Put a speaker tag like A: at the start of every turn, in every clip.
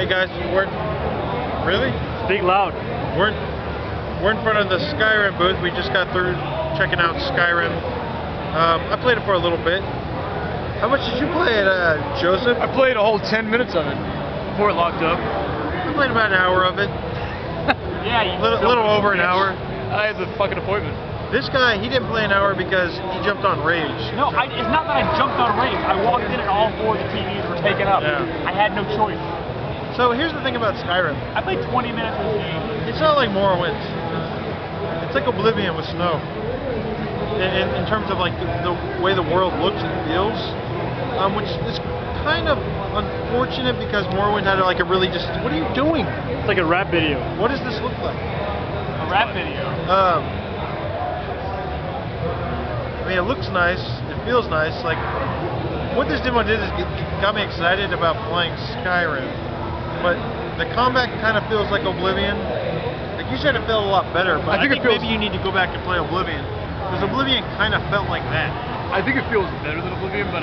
A: Hey guys, really?
B: Speak loud.
A: We're in front of the Skyrim booth. We just got through checking out Skyrim. I played it for a little bit. How much did you play it, Joseph?
B: I played a whole 10 minutes of it before it locked up.
A: I played about an hour of it.
B: Yeah, you
A: a little over an hour.
B: I had the fucking appointment.
A: This guy, he didn't play an hour because he jumped on Rage.
C: No, it's not that I jumped on Rage. I walked in and all four of the TVs were taken up.
A: Yeah.
C: I had no choice.
A: So here's the thing about Skyrim.
C: I played 20 minutes of this game.
A: It's not like Morrowind. It's like Oblivion with snow. In terms of like the way the world looks and feels, which is kind of unfortunate because Morrowind had like a really just. What are you doing?
B: It's like a rap video.
A: What does this look like?
C: A rap video.
A: I mean, it looks nice. It feels nice. Like what this demo did is got me excited about playing Skyrim, but the combat kind of feels like Oblivion. Like you said, it felt a lot better, but I think maybe you need to go back and play Oblivion because Oblivion kind of felt like that.
B: I think it feels better than Oblivion, but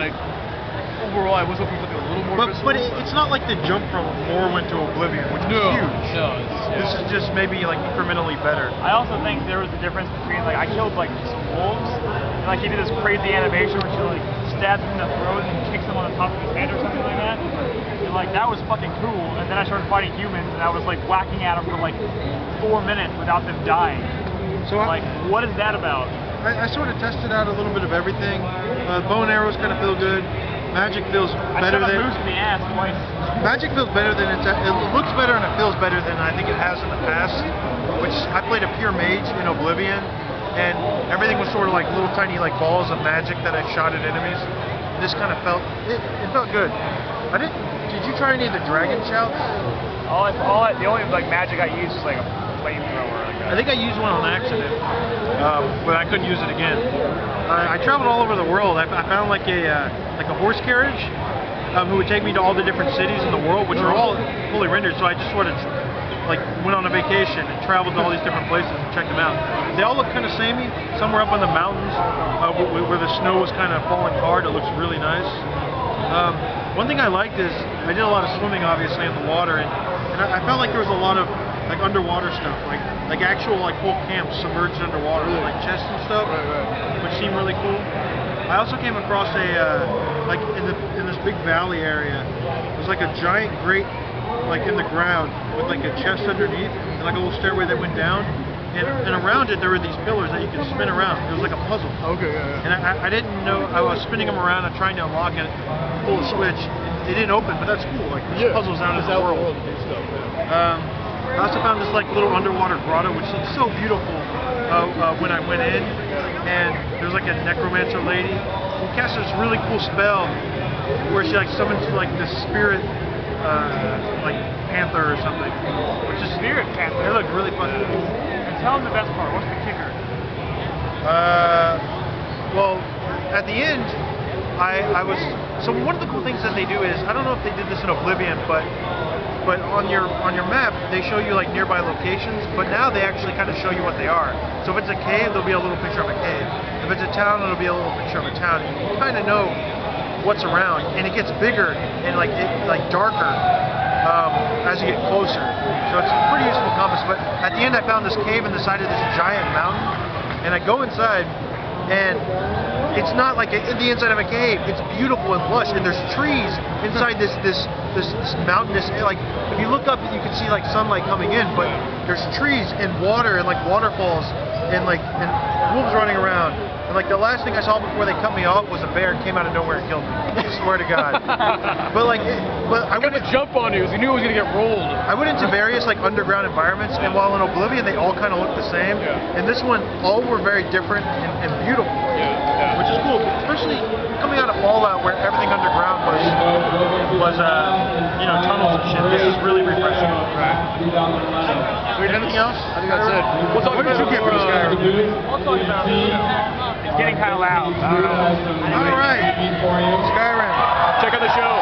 B: overall I was hoping for something a little more visceral.
A: But it's not like the jump from Morrowind to Oblivion, which is huge.
B: No,
A: this is just maybe like incrementally better.
C: I also think there was a difference between like I killed like some wolves and like he did this crazy animation where she like stabs him in the throat and kicks him on the top of his head or something like that. And like that was fucking cool. And then I started fighting humans and I was like whacking at them for like 4 minutes without them dying. So like, what is that about?
A: I sort of tested out a little bit of everything. Bow and arrows kind of feel good. Magic feels better than.
C: I shot a moose in the ass twice.
A: Magic feels better than it looks better and it feels better than I think it has in the past. Which I played a pure mage in Oblivion, and everything was sort of like little tiny like balls of magic that I shot at enemies. This kind of felt it felt good. Did you try any of the dragon shouts?
C: The only like magic I used was like a flamethrower.
A: I think I used one on accident, but I couldn't use it again. I traveled all over the world. I found like a horse carriage who would take me to all the different cities in the world, which are all fully rendered. So I just sort of like went on a vacation and traveled to all these different places and checked them out. They all look kind of samey. Some were up in the mountains where the snow was kind of falling hard. It looks really nice. One thing I liked is I did a lot of swimming, obviously, in the water, and I felt like there was a lot of like underwater stuff, like actual like whole camps submerged underwater, with, like chests and stuff, which seemed really cool. I also came across like in this big valley area, there's like a giant grate like in the ground with like a chest underneath and like a little stairway that went down, and around it there were these pillars that you could spin around. It was like a puzzle.
B: Okay, yeah.
A: And I didn't know, I was spinning them around and trying to unlock it, pull a switch. It didn't open, but that's cool. Like there's puzzles out in the world. I also found this like little underwater grotto, which looked so beautiful when I went in. And there's like a necromancer lady who casts this really cool spell where she like summons like this spirit, like panther or something. Which is
C: Spirit panther.
A: It looked really fucking cool.
C: And tell them the best part. What's the kicker?
A: Well, at the end, so one of the cool things that they do is, I don't know if they did this in Oblivion, but on your map they show you like nearby locations, but now they actually kind of show you what they are. So if it's a cave, there'll be a little picture of a cave. If it's a town, it'll be a little picture of a town. You kind of know what's around, and it gets bigger and like darker as you get closer. So it's a pretty useful compass. But at the end, I found this cave in the side of this giant mountain, and I go inside, and it's not like in the inside of a cave. It's beautiful and lush, and there's trees inside this mountainous. Like if you look up, you can see like sunlight coming in, but there's trees and water and like waterfalls and wolves running around. And like the last thing I saw before they cut me off was a bear came out of nowhere and killed me. I swear to God. But I
B: went to jump on you because he knew it was gonna get rolled.
A: I went into various like underground environments, and while in Oblivion they all kind of look the same, in this one all were very different and beautiful, which is cool, especially coming out of Fallout where everything underground was tunnels and shit. This is really refreshing. Anything else?
B: I think that's it.
A: What did you get from Skyrim?
C: We'll talk about it. It's getting kind of loud. I don't know.
A: All right, Skyrim.
B: Check out the show.